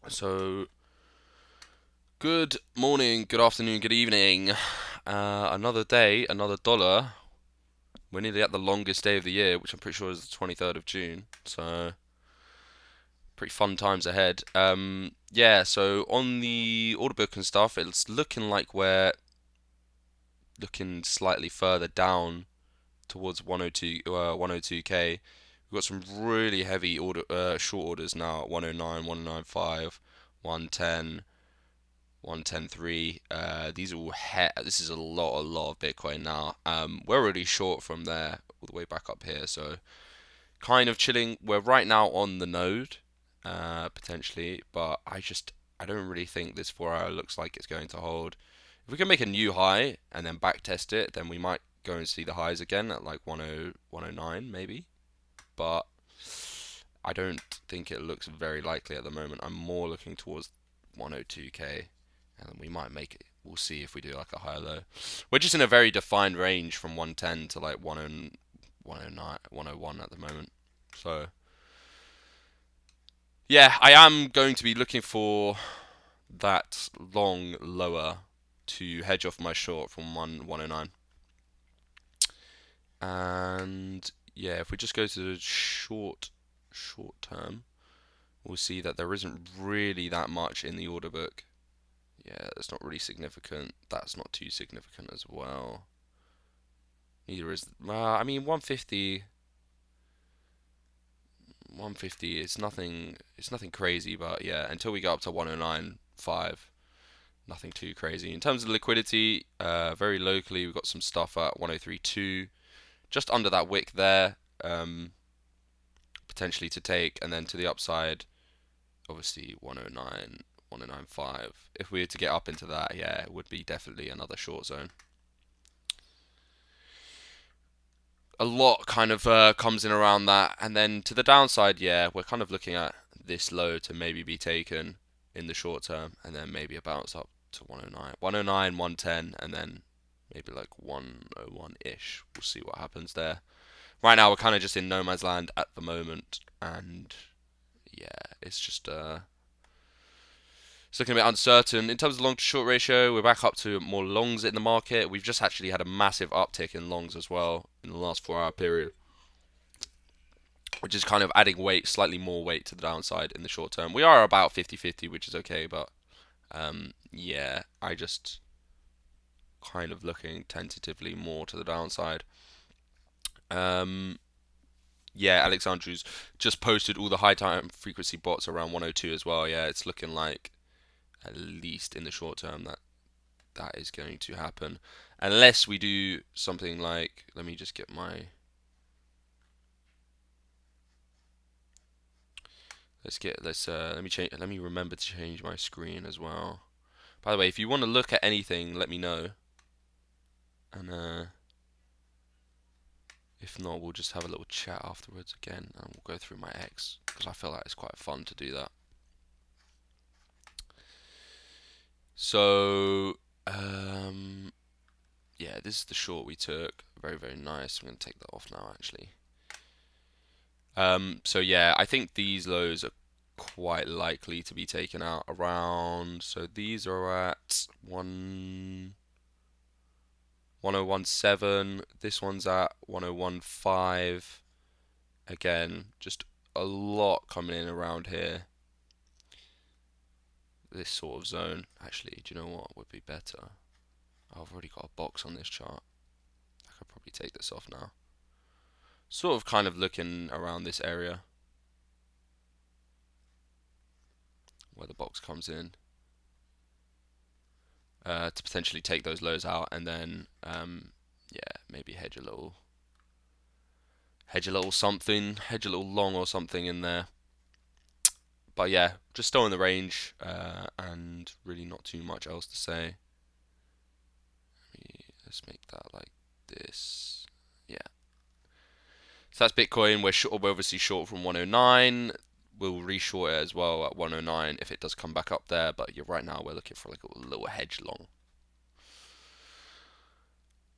So, good morning, good afternoon, good evening. Another day, another dollar. We're nearly at the longest day of the year, which I'm pretty sure is the 23rd of June. So, pretty fun times ahead. Yeah, so on the order book and stuff, it's looking like we're looking slightly further down towards 102, 102k. We've got some really heavy short orders now at 109, 109.5, 110. 110.3. These are all this is a lot of Bitcoin now. We're already short from there all the way back up here, so kind of chilling. We're right now on the node, potentially, but I don't really think this 4 hour looks like it's going to hold. If we can make a new high and then back test it, then we might go and see the highs again at like 10, 109 maybe. But I don't think it looks very likely at the moment. I'm more looking towards 102k, and then we might make it. We'll see if we do like a higher low. We're just in a very defined range from 110 to like 10, 109, 101 at the moment. So yeah, I am going to be looking for that long lower to hedge off my short from 109. And yeah, if we just go to the short term, we'll see that there isn't really that much in the order book. Yeah, that's not really significant. That's not too significant as well. Neither is, I mean, 150, 150 is nothing. It's nothing crazy, but yeah, until we go up to 109.5, nothing too crazy. In terms of liquidity, very locally, we've got some stuff at 103.2, just under that wick there, potentially to take, and then to the upside, obviously 109, 109.5. If we were to get up into that, yeah, it would be definitely another short zone. A lot kind of comes in around that, and then to the downside, yeah, we're kind of looking at this low to maybe be taken in the short term, and then maybe a bounce up to 109, 109, 110, and then maybe like 101-ish. We'll see what happens there. Right now, we're kind of just in no man's land at the moment, and yeah, it's looking a bit uncertain. In terms of long to short ratio, we're back up to more longs in the market. We've just actually had a massive uptick in longs as well in the last 4 hour period, which is kind of adding weight, slightly more weight to the downside in the short term. We are about 50-50, which is okay, but yeah, I just kind of looking tentatively more to the downside. Um, yeah, Alexandru's just posted all the high time frequency bots around 102 as well. Yeah, it's looking like at least in the short term that is going to happen, unless we do something like. Let me just get my. Let me change. Let me remember to change my screen as well. By the way, if you want to look at anything, let me know. And if not, we'll just have a little chat afterwards again, and we'll go through my X because I feel like it's quite fun to do that. So, yeah, this is the short we took. Very, very nice. I'm going to take that off now, actually. So yeah, I think these lows are quite likely to be taken out around. So these are at 1017. This one's at 1015. Again, just a lot coming in around here. This sort of zone. Actually, do you know what would be better? I've already got a box on this chart. I could probably take this off now. Sort of kind of looking around this area where the box comes in. To potentially take those lows out, and then yeah, maybe hedge a little something, hedge a little long or something in there. But yeah, just still in the range, and really not too much else to say. Let's make that like this. Yeah. So that's Bitcoin. We're obviously short from 109. We'll reshort it as well at 109 if it does come back up there. But right now we're looking for like a little hedge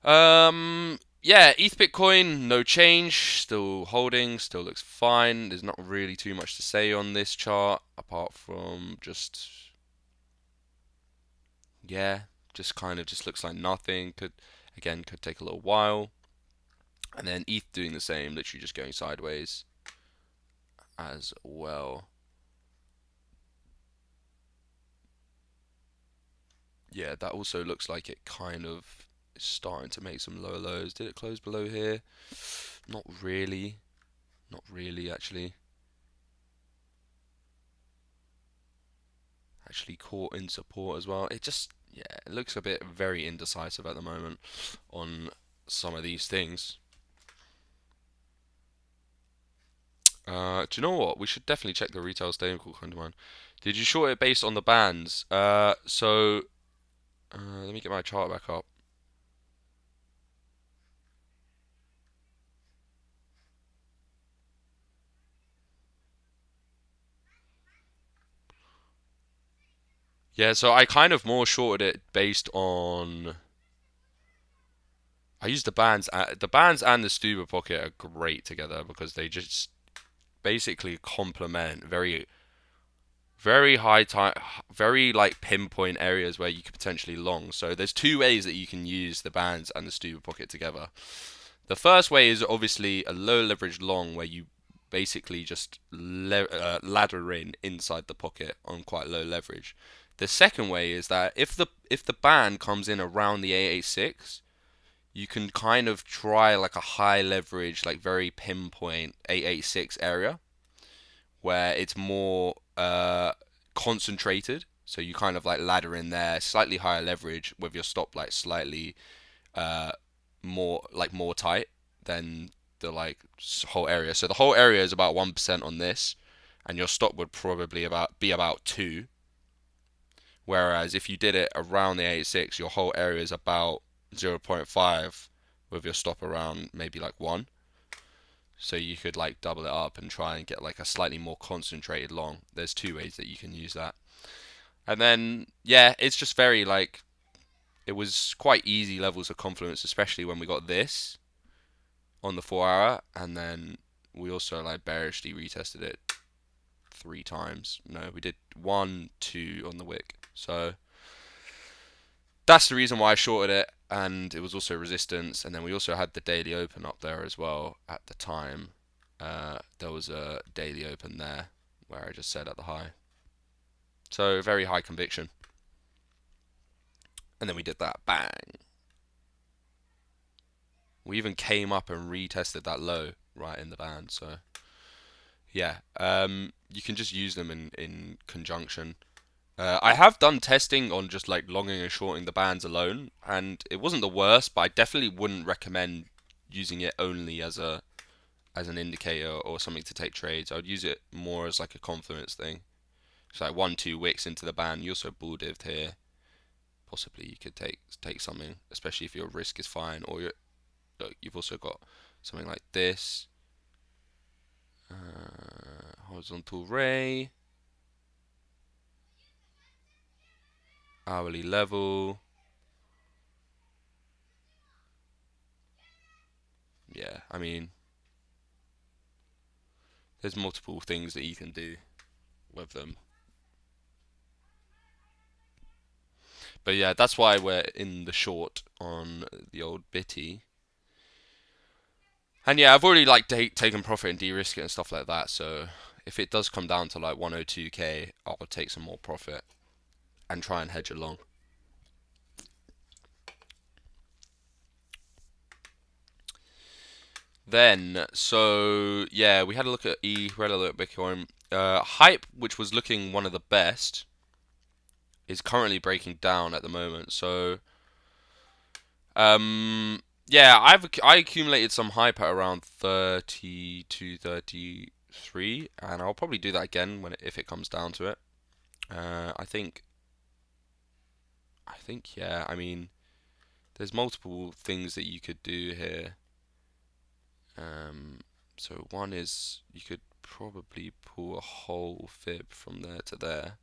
long. Yeah, ETH Bitcoin, no change, still holding, still looks fine. There's not really too much to say on this chart apart from just, yeah, just kind of just looks like nothing. Could take a little while. And then ETH doing the same, literally just going sideways as well. Yeah, that also looks like it kind of is starting to make some lower lows. Did it close below here? Not really. Not really, actually. Actually caught in support as well. It just, yeah, it looks a bit very indecisive at the moment on some of these things. Do you know what? We should definitely check the retail stablecoin demand. Did you short it based on the bands? Let me get my chart back up. Yeah, so I kind of more shorted it based on. I use the bands. The bands and the Stuber pocket are great together because they just basically complement very high time, very like pinpoint areas where you could potentially long. So there's two ways that you can use the bands and the Stuber pocket together. The first way is obviously a low leverage long where you basically just ladder in inside the pocket on quite low leverage. The second way is that if the band comes in around the 886, you can kind of try like a high leverage, like very pinpoint 886 area where it's more concentrated. So you kind of like ladder in there, slightly higher leverage with your stop like slightly uh, more tight than the like whole area. So the whole area is about 1% on this, and your stop would probably about 2. Whereas if you did it around the 86, your whole area is about 0.5 with your stop around maybe like 1. So you could like double it up and try and get like a slightly more concentrated long. There's two ways that you can use that. And then yeah, it's just very like it was quite easy levels of confluence, especially when we got this on the 4 hour, and then we also like bearishly retested it 3 times. No, we did 1, 2 on the wick. So that's the reason why I shorted it, and it was also resistance. And then we also had the daily open up there as well at the time. There was a daily open there where I just said at the high. So very high conviction. And then we did that bang. We even came up and retested that low right in the band. So yeah, you can just use them in conjunction. I have done testing on just like longing and shorting the bands alone, and it wasn't the worst, but I definitely wouldn't recommend using it only as an indicator or something to take trades. I would use it more as like a confluence thing. So like 1, 2 wicks into the band. You also bull dived here. Possibly you could take something, especially if your risk is fine, or you've also got something like this. Horizontal ray, hourly level. Yeah, I mean, there's multiple things that you can do with them. But yeah, that's why we're in the short on the old bitty. And yeah, I've already like taken profit and de-risk it and stuff like that. So if it does come down to like 102k, I'll take some more profit and try and hedge along. Then, so yeah, we had a look at we had a look at Bitcoin. Hype, which was looking one of the best, is currently breaking down at the moment. So, yeah, I accumulated some hype at around 32, 33, and I'll probably do that again if it comes down to it. I think yeah. I mean, there's multiple things that you could do here. Um, so one is you could probably pull a whole fib from there to there.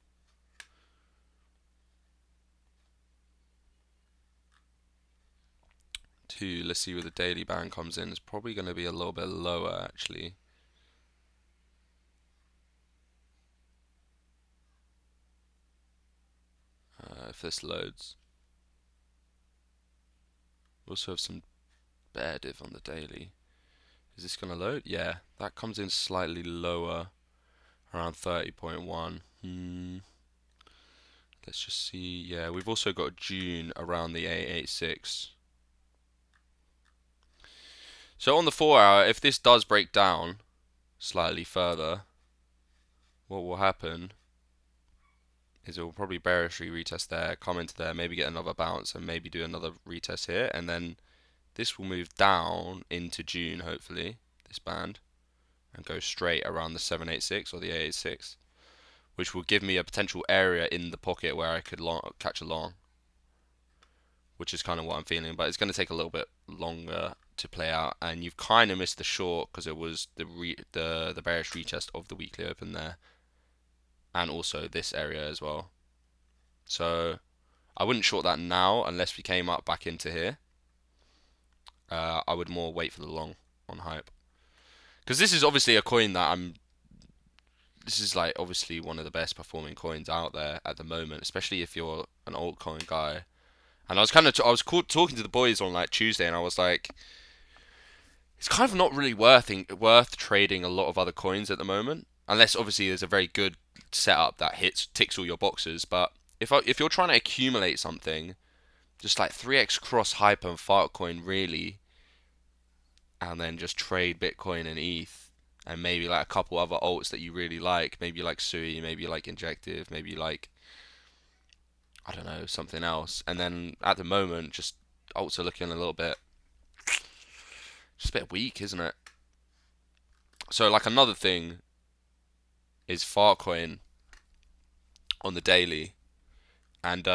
2. Let's see where the daily band comes in. It's probably going to be a little bit lower, actually. If this loads. We also have some bear div on the daily. Is this going to load? Yeah, that comes in slightly lower, around 30.1. Let's just see. Yeah, we've also got June around the 886. So on the 4 hour, if this does break down slightly further, what will happen is it will probably bearishly retest there, come into there, maybe get another bounce, and maybe do another retest here, and then this will move down into June, hopefully, this band, and go straight around the 786 or the 886, which will give me a potential area in the pocket where I could catch a long, which is kind of what I'm feeling, but it's going to take a little bit longer to play out, and you've kind of missed the short because it was the bearish retest of the weekly open there, and also this area as well. So I wouldn't short that now unless we came up back into here. I would more wait for the long on hype, because this is obviously a coin that this is like obviously one of the best performing coins out there at the moment, especially if you're an altcoin guy. And I was talking to the boys on like Tuesday, and I was like, it's kind of not really worth trading a lot of other coins at the moment, unless obviously there's a very good setup that ticks all your boxes. But if you're trying to accumulate something, just like 3x cross hype and Fartcoin really, and then just trade Bitcoin and ETH, and maybe like a couple other alts that you really like. Maybe you like Sui, maybe you like Injective, maybe you like, I don't know, something else. And then at the moment, just alts are looking a little bit, just a bit weak, isn't it? So like another thing is Fartcoin on the daily, and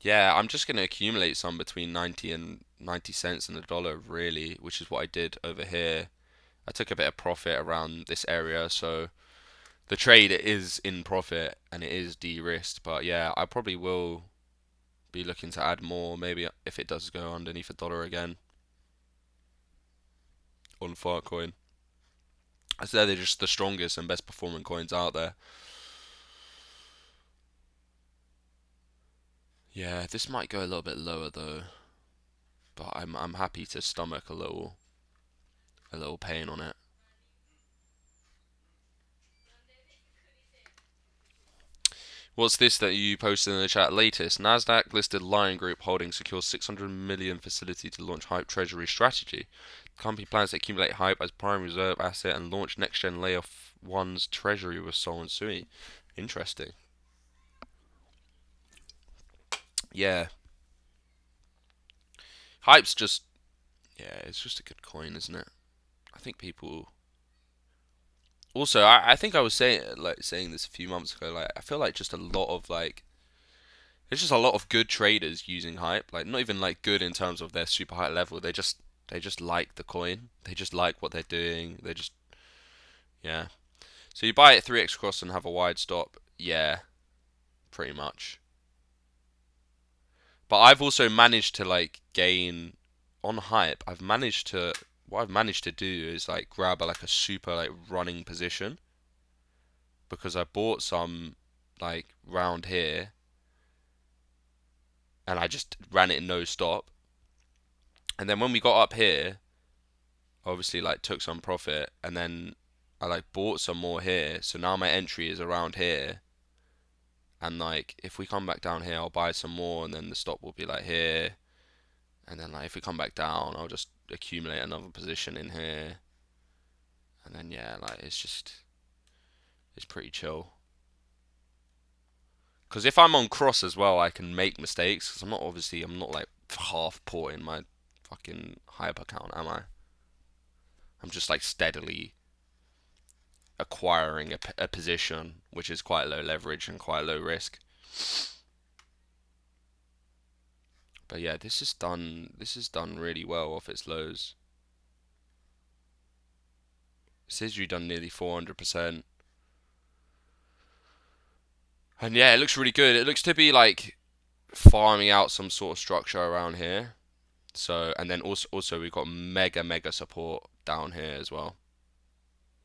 yeah, I'm just gonna accumulate some between 90 and 90 cents and a dollar really, which is what I did over here. I took a bit of profit around this area, so the trade is in profit and it is de-risked. But yeah, I probably will be looking to add more, maybe if it does go underneath a dollar again on Fartcoin. I say they're just the strongest and best performing coins out there. Yeah, this might go a little bit lower though, but I'm happy to stomach a little pain on it. What's this that you posted in the chat? Latest Nasdaq listed Lion Group Holding secures 600 million facility to launch hype treasury strategy. The company plans to accumulate hype as prime reserve asset and launch next gen layer one's treasury with Sol and Sui. Interesting. Yeah, hype's just it's just a good coin, isn't it? I think people. Also, I think I was saying this a few months ago. Like, I feel like just a lot of like there's just a lot of good traders using hype. Like, not even like good in terms of their super high level. They just like the coin. They just like what they're doing. They just yeah. So you buy it 3x cross and have a wide stop. Yeah, pretty much. But I've also managed to like gain on hype. What I've managed to do is like grab like a super like running position because I bought some like round here and I just ran it no stop. And then when we got up here, obviously like took some profit and then I like bought some more here. So now my entry is around here. And like if we come back down here, I'll buy some more and then the stop will be like here. And then like if we come back down, I'll just accumulate another position in here. And then yeah, like it's pretty chill. Because if I'm on cross as well, I can make mistakes. Because I'm not like half porting my fucking hype account, am I? I'm just like steadily acquiring a position which is quite low leverage and quite low risk. But yeah, this is done really well off its lows. Sidri done nearly 400%. And yeah, it looks really good. It looks to be like farming out some sort of structure around here. So, and then also we've got mega support down here as well.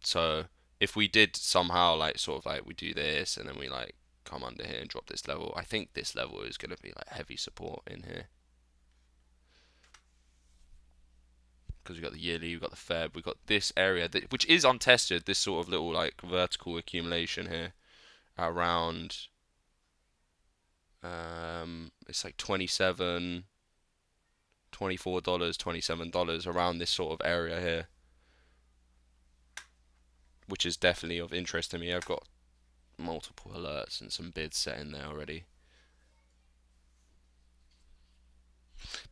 So if we did somehow like sort of like we do this and then we like come under here and drop this level, I think this level is going to be like heavy support in here. Because we've got the yearly, we've got the Feb, we've got this area that, which is untested, this sort of little like vertical accumulation here around it's like 27, $24, $27 around this sort of area here, which is definitely of interest to me. I've got multiple alerts and some bids set in there already.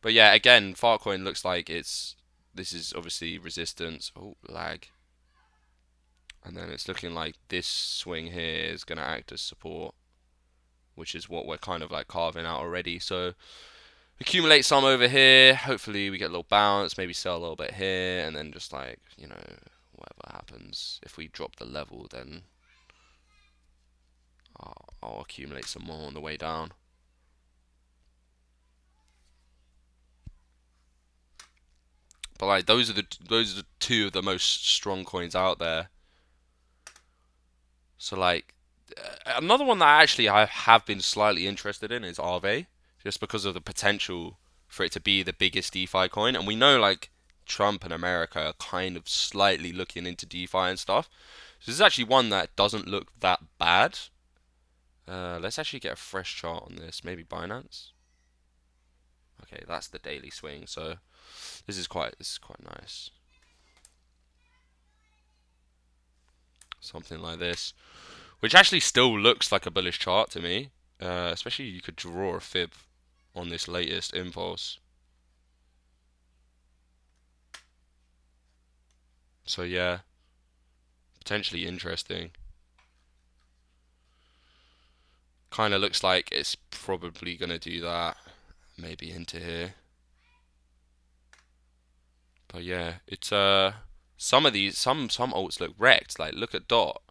But yeah, again, Fartcoin looks like this is obviously resistance. Oh, lag. And then it's looking like this swing here is going to act as support, which is what we're kind of like carving out already. So accumulate some over here. Hopefully we get a little bounce, maybe sell a little bit here, and then just like, you know, whatever happens. If we drop the level, then I'll accumulate some more on the way down. But like those are the two of the most strong coins out there. So like another one that actually I have been slightly interested in is Aave, just because of the potential for it to be the biggest DeFi coin, and we know like Trump and America are kind of slightly looking into DeFi and stuff. So this is actually one that doesn't look that bad. Let's actually get a fresh chart on this. Maybe Binance. Okay, that's the daily swing. So this is quite nice. Something like this, which actually still looks like a bullish chart to me. Especially you could draw a fib on this latest impulse. So yeah, potentially interesting. Kind of looks like it's probably gonna do that. Maybe into here. But yeah, it's some of these some alts look wrecked. Like look at Dot.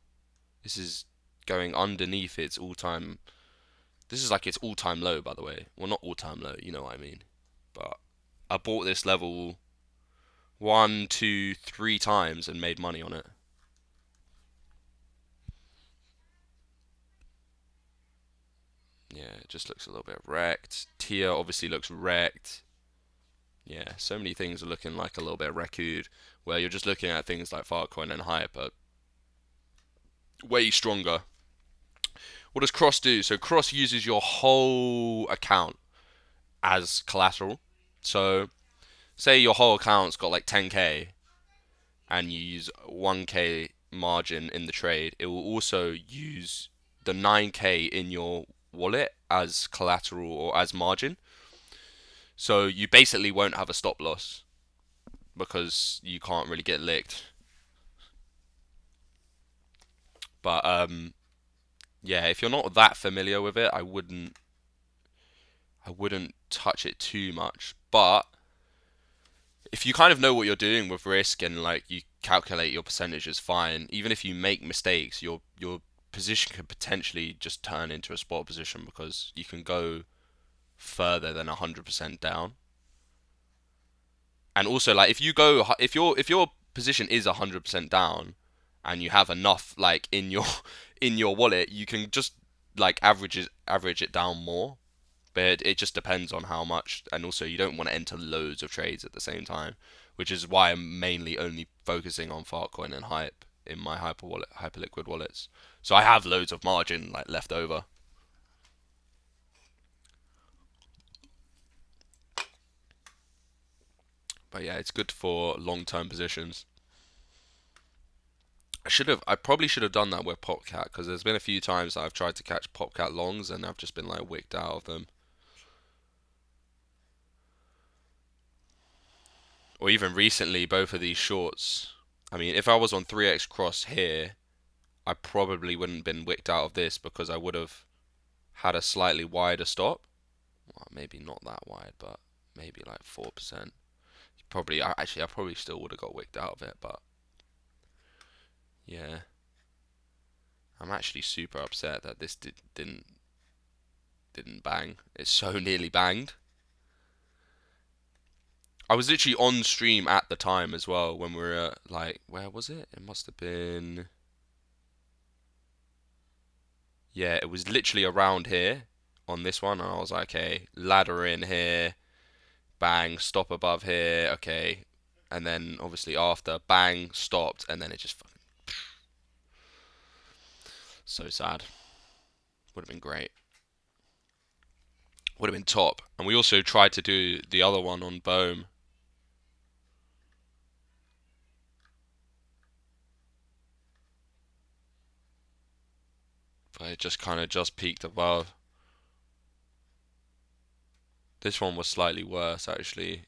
This is going underneath its all-time. This is like its all-time low, by the way. Well, not all-time low, you know what I mean. But I bought this level one, two, three times and made money on it. Yeah, it just looks a little bit wrecked. Tia obviously looks wrecked. Yeah, so many things are looking like a little bit wrecked, where you're just looking at things like Fartcoin and Hype are way stronger. What does Cross do? So Cross uses your whole account as collateral. So say your whole account's got like 10k and you use 1k margin in the trade, it will also use the 9k in your wallet as collateral or as margin. So you basically won't have a stop loss because you can't really get licked. But yeah, if you're not that familiar with it, I wouldn't touch it too much. But if you kind of know what you're doing with risk and like you calculate your percentages fine, even if you make mistakes, your position could potentially just turn into a spot position because you can go further than 100% down. And also like if your position is 100% down and you have enough like in your in your wallet, you can just like average it down more. But it just depends on how much, and also you don't want to enter loads of trades at the same time, which is why I'm mainly only focusing on Fartcoin and Hype in my Hyperliquid wallets. So I have loads of margin like left over. But yeah, it's good for long-term positions. I probably should have done that with Popcat because there's been a few times that I've tried to catch Popcat longs and I've just been like wicked out of them. Or even recently, both of these shorts. I mean, if I was on 3x cross here, I probably wouldn't have been wicked out of this because I would have had a slightly wider stop. Well, maybe not that wide, but maybe like 4%. Probably, actually, I probably still would have got wicked out of it, but yeah. I'm actually super upset that this didn't bang. It's so nearly banged. I was literally on stream at the time as well when we were like, where was it? It must have been. Yeah, it was literally around here on this one, and I was like, okay, ladder in here, bang, stop above here, okay, and then obviously after, bang, stopped, and then it just fucking so sad. Would have been great. Would have been top. And we also tried to do the other one on Bohm, but it just kind of just peaked above. This one was slightly worse actually.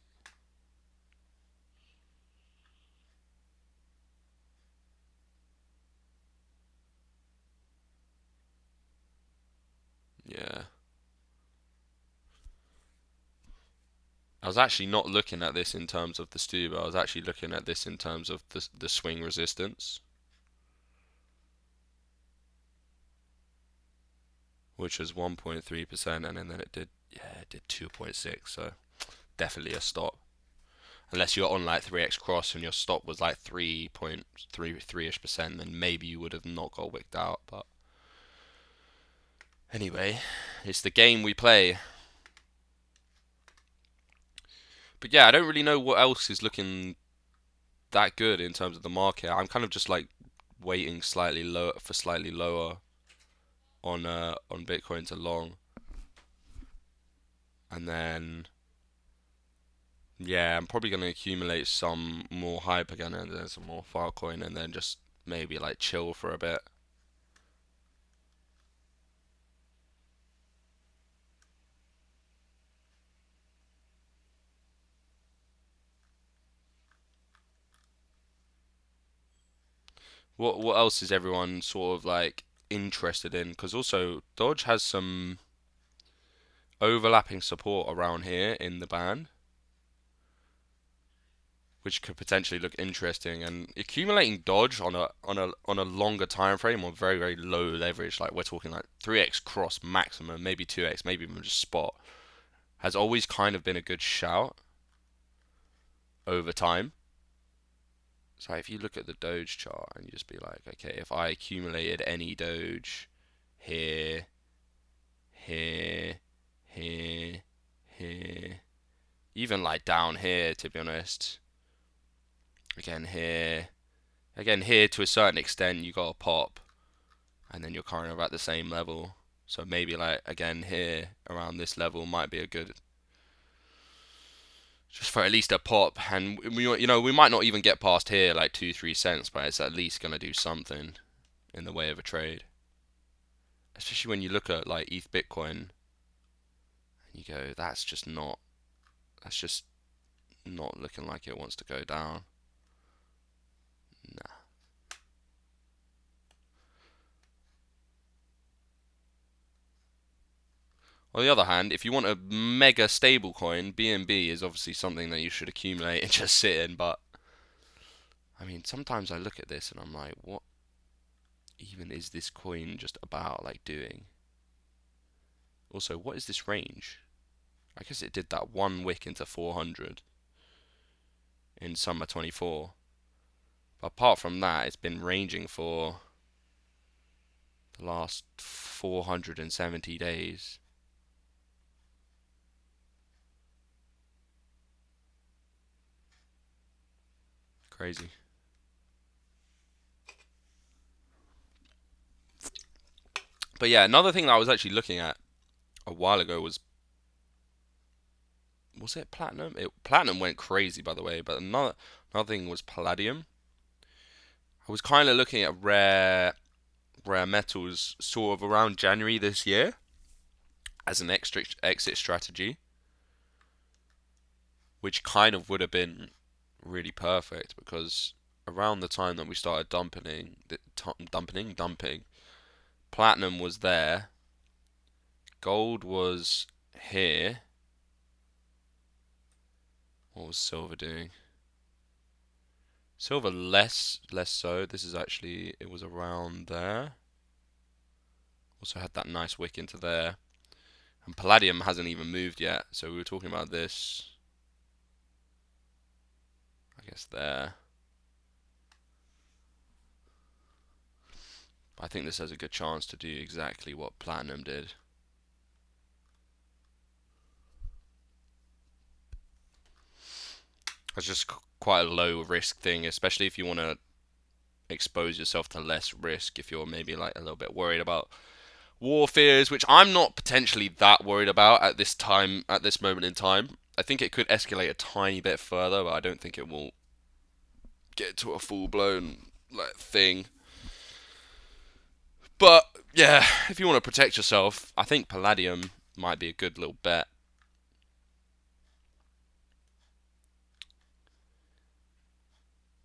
Yeah. I was actually not looking at this in terms of the Stuba. I was actually looking at this in terms of the swing resistance, which was 1.3%, and then it did 2.6. So definitely a stop. Unless you're on like 3x cross and your stop was like 3.33ish%, then maybe you would have not got wicked out. But anyway, it's the game we play. But yeah, I don't really know what else is looking that good in terms of the market. I'm kind of just like waiting slightly low for slightly lower on Bitcoin to long, and then yeah, I'm probably gonna accumulate some more hype again and then some more Filecoin, and then just maybe like chill for a bit. What else is everyone sort of like interested in? Because also Dodge has some overlapping support around here in the band, which could potentially look interesting. And accumulating Dodge on a longer time frame on very very low leverage, like we're talking like 3x cross maximum, maybe 2x, maybe even just spot, has always kind of been a good shout over time. So if you look at the Doge chart and you just be like, okay, if I accumulated any Doge here, here, here, here, even like down here, to be honest, again here to a certain extent, you got a pop, and then you're kind of at the same level. So maybe like again here around this level might be a good, just for at least a pop, and we might not even get past here like 2-3 cents, but it's at least gonna do something in the way of a trade. Especially when you look at like ETH Bitcoin and you go, that's just not looking like it wants to go down. Nah. On the other hand, if you want a mega stable coin, BNB is obviously something that you should accumulate and just sit in. But I mean, sometimes I look at this and I'm like, what even is this coin just about like doing? Also, what is this range? I guess it did that one wick into 400 in summer 24. But apart from that, it's been ranging for the last 470 days. Crazy. But yeah, another thing that I was actually looking at a while ago was it platinum? Platinum went crazy, by the way, but another thing was palladium. I was kind of looking at rare metals sort of around January this year as an extra exit strategy, which kind of would have been really perfect because around the time that we started dumping, platinum was there, gold was here. What was silver doing? Silver less so. This is actually, it was around there. Also had that nice wick into there. And palladium hasn't even moved yet. So we were talking about this. guess there. I think this has a good chance to do exactly what Platinum did. It's just quite a low risk thing, especially if you want to expose yourself to less risk. If you're maybe like a little bit worried about war fears, which I'm not potentially that worried about at this time, at this moment in time. I think it could escalate a tiny bit further, but I don't think it will get to a full blown like thing. But yeah, if you want to protect yourself, I think Palladium might be a good little bet.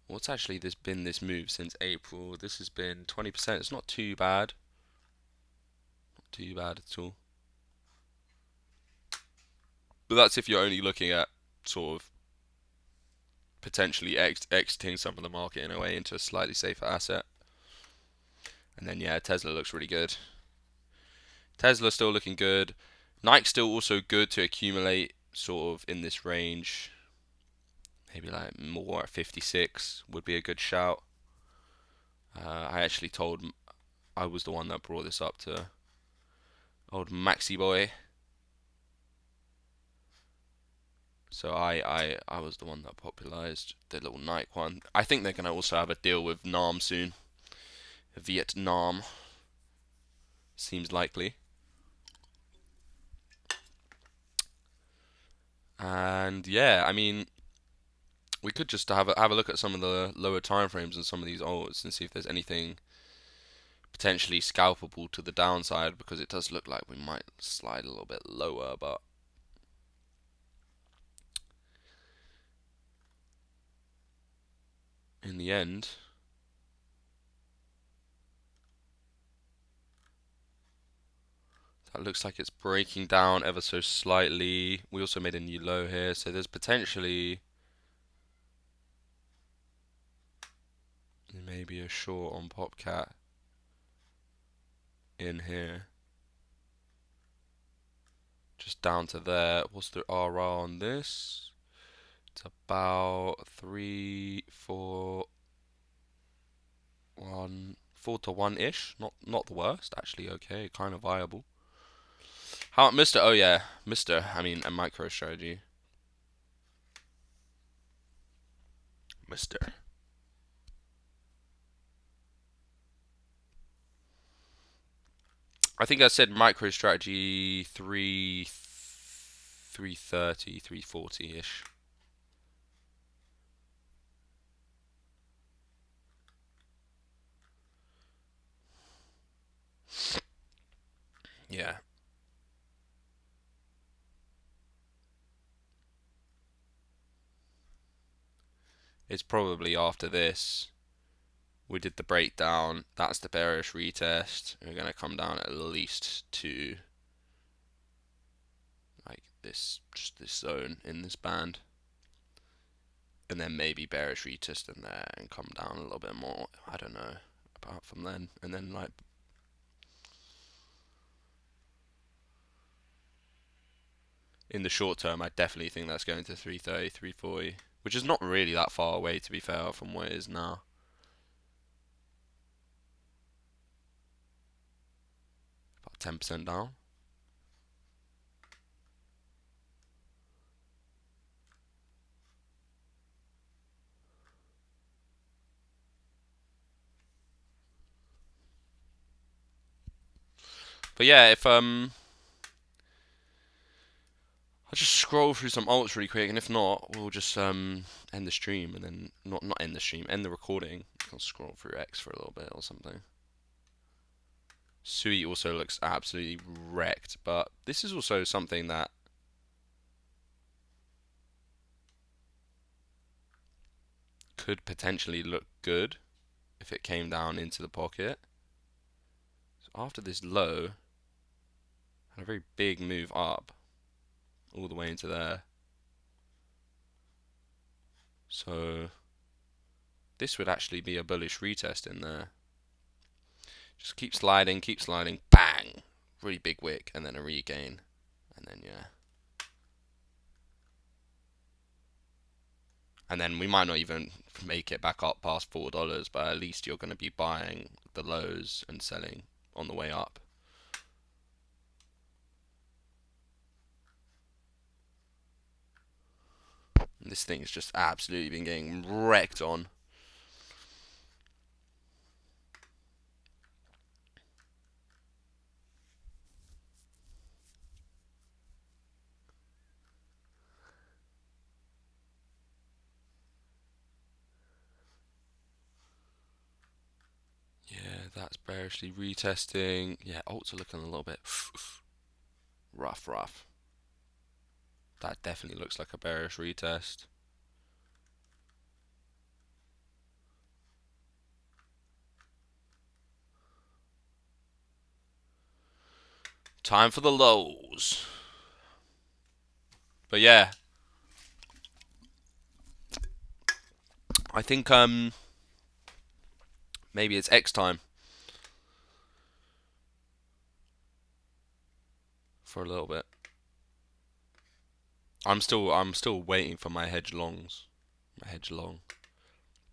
What's actually this move since April? This has been 20%. It's not too bad. Not too bad at all. But that's if you're only looking at sort of potentially exiting some of the market in a way into a slightly safer asset. And then yeah, Tesla looks really good. Tesla still looking good. Nike's still also good to accumulate sort of in this range. Maybe like more at 56 would be a good shout. I was the one that brought this up to old Maxi Boy. So I was the one that popularized the little Nike one. I think they're going to also have a deal with Nam soon. Vietnam seems likely. And yeah, I mean, we could just have a look at some of the lower time frames and some of these alts and see if there's anything potentially scalpable to the downside, because it does look like we might slide a little bit lower, but in the end, that looks like it's breaking down ever so slightly. We also made a new low here, so there's potentially maybe a short on Popcat in here. Just down to there. What's the RR on this? It's about 3, 4, 1, 4 to 1 ish. Not the worst, actually. Okay, kind of viable. How, Mr. Oh yeah, Mr. I mean, a micro strategy. Mr. I think I said micro strategy 330, 340 ish. Yeah. It's probably after this. We did the breakdown. That's the bearish retest. We're going to come down at least to like this, just this zone in this band. And then maybe bearish retest in there and come down a little bit more. I don't know. Apart from then. And then like in the short term, I definitely think that's going to 330, 340, which is not really that far away, to be fair, from where it is now. About 10% down. But yeah, if I'll just scroll through some alts really quick, and if not, we'll just end the stream, and then not end the stream, end the recording. I'll scroll through X for a little bit or something. Sui also looks absolutely wrecked, but this is also something that could potentially look good if it came down into the pocket. So after this low, had a very big move up all the way into there. So this would actually be a bullish retest in there. Just keep sliding, bang! Really big wick, and then a regain. And then, yeah. And then we might not even make it back up past $4, but at least you're going to be buying the lows and selling on the way up. This thing's just absolutely been getting wrecked on. Yeah, that's bearishly retesting. Yeah, alts are looking a little bit rough. That definitely looks like a bearish retest. Time for the lows. But yeah, I think maybe it's X time for a little bit. I'm still waiting for my hedge longs. My hedge long.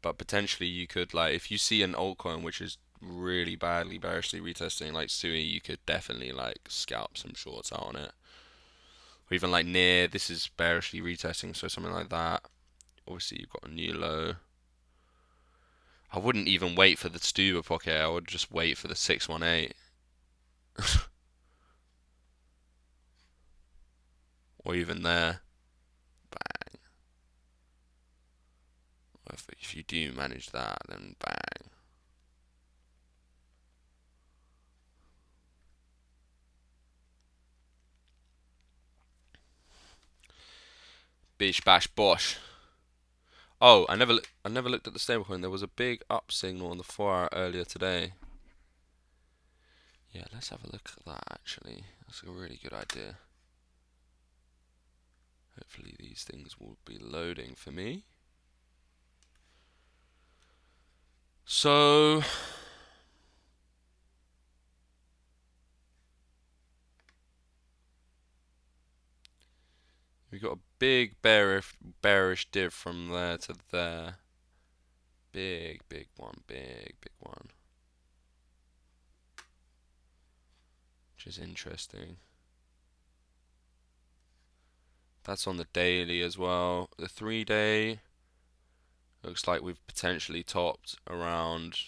But potentially you could, like, if you see an altcoin which is really badly bearishly retesting like Sui, you could definitely like scalp some shorts out on it. Or even like near, this is bearishly retesting, so something like that. Obviously you've got a new low. I wouldn't even wait for the Stuber pocket, I would just wait for the 618. Or even there. Bang. If you do manage that, then bang. Bish bash bosh. Oh, I never looked at the stablecoin. There was a big up signal on the 4-hour earlier today. Yeah, let's have a look at that actually. That's a really good idea. Hopefully these things will be loading for me. So we got a big bearish div from there to there. Big one, big one. Which is interesting. That's on the daily as well. The 3-day looks like we've potentially topped around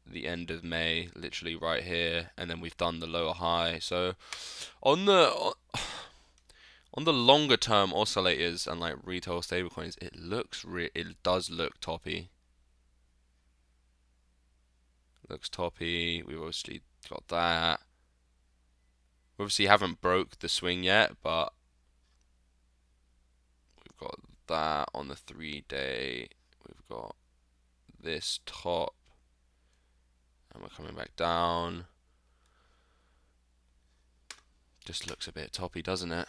the end of May, literally right here, and then we've done the lower high. So on the longer term oscillators and like retail stablecoins, it does look toppy. Looks toppy. We've obviously got that. We obviously haven't broke the swing yet, but we've got that on the 3-day. We've got this top, and we're coming back down. Just looks a bit toppy, doesn't it?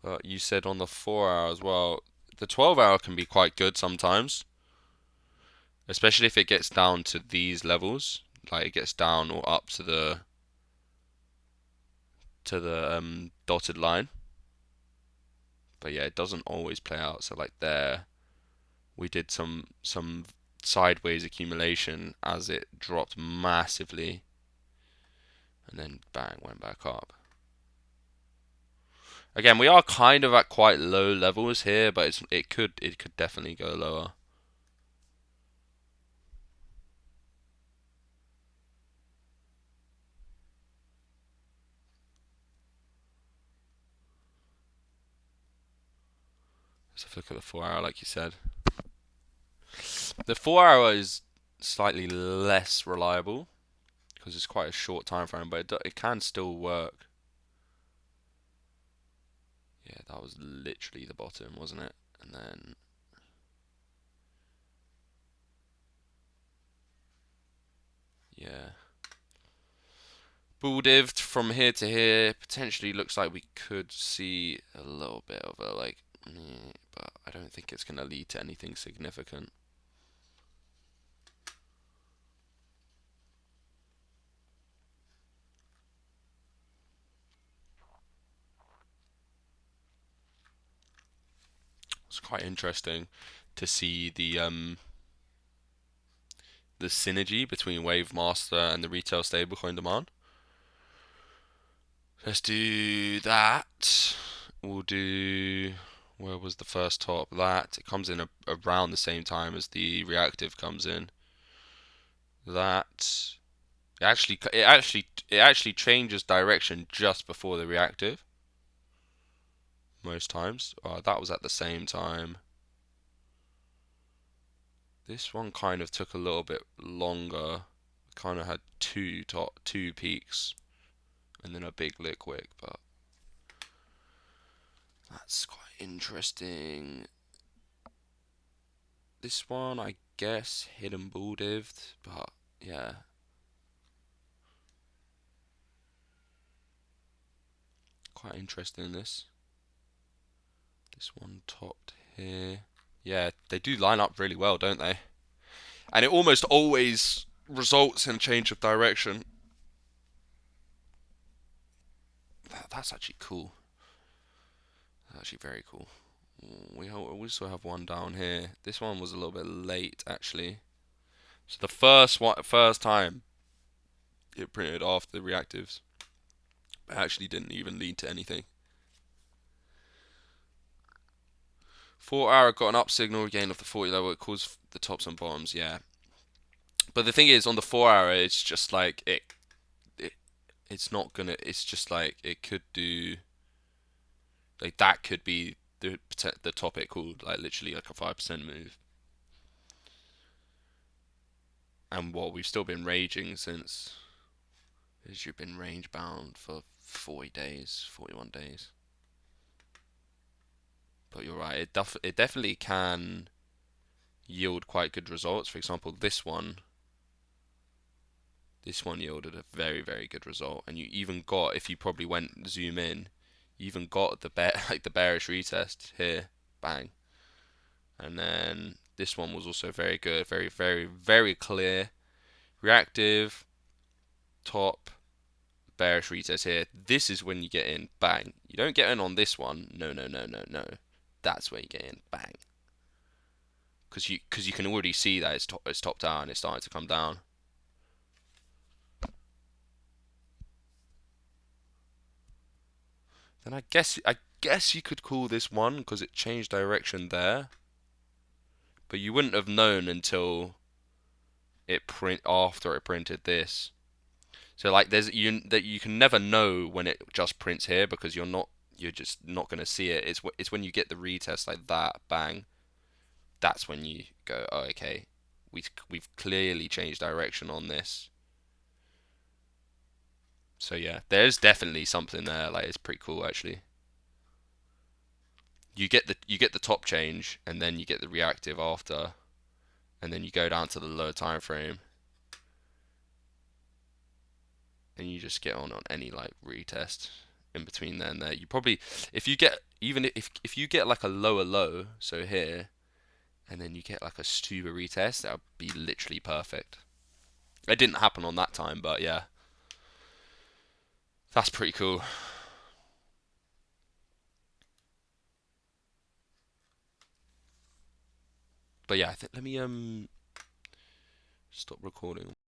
But you said on the 4-hour as well. The 12-hour can be quite good sometimes, especially if it gets down to these levels, like it gets down or up to the dotted line. But yeah, it doesn't always play out. So like there, we did some sideways accumulation as it dropped massively, and then bang, went back up. Again, we are kind of at quite low levels here, but it could definitely go lower. Let's look at the 4-hour, like you said. The 4-hour is slightly less reliable because it's quite a short time frame, but it can still work. Yeah, that was literally the bottom, wasn't it? And then yeah, bull dived from here to here. Potentially looks like we could see a little bit of a like, but I don't think it's gonna lead to anything significant. It's quite interesting to see the synergy between Wave Master and the retail stablecoin demand. Let's do that. We'll do. Where was the first top? That it comes in around the same time as the reactive comes in. That it actually changes direction just before the reactive. Most times. That was at the same time. This one kind of took a little bit longer. Kind of had two peaks, and then a big liquid, but that's quite interesting. This one, I guess, hidden bull dived, but yeah. Quite interesting this. This one topped here. Yeah, they do line up really well, don't they? And it almost always results in a change of direction. That's actually cool. That's actually very cool. We also have one down here. This one was a little bit late, actually. So the first time it printed after the reactives, it actually didn't even lead to anything. 4 hour got an up signal again off the 40 level. It caused the tops and bottoms, yeah. But the thing is, on the 4 hour, it's just like it's not gonna. It's just like it could do. Like that could be the top it called like literally like a 5% move. And what we've still been raging since. As you've been range bound for 40 days, 41 days. But you're right, it definitely can yield quite good results. For example, this one yielded a very, very good result. And you even got, if you probably went zoom in, you even got the like the bearish retest here, bang. And then this one was also very good, very, very, very clear, reactive, top, bearish retest here. This is when you get in, bang. You don't get in on this one. No, no, no, no, no. That's where you get in, bang. Because you can already see that it's topped out and it's starting to come down. Then I guess you could call this one because it changed direction there, but you wouldn't have known until after it printed this. So like you can never know when it just prints here because you're just not gonna see it. It's when you get the retest like that, bang. That's when you go, oh, okay, we've clearly changed direction on this. So yeah, there's definitely something there. Like it's pretty cool actually. You get the top change and then you get the reactive after, and then you go down to the lower time frame and you just get on any like retest in between there and there. You probably if you get even if you get like a lower low, so here, and then you get like a Stuba retest, that would be literally perfect. It didn't happen on that time, but yeah, that's pretty cool. But yeah, I think let me stop recording.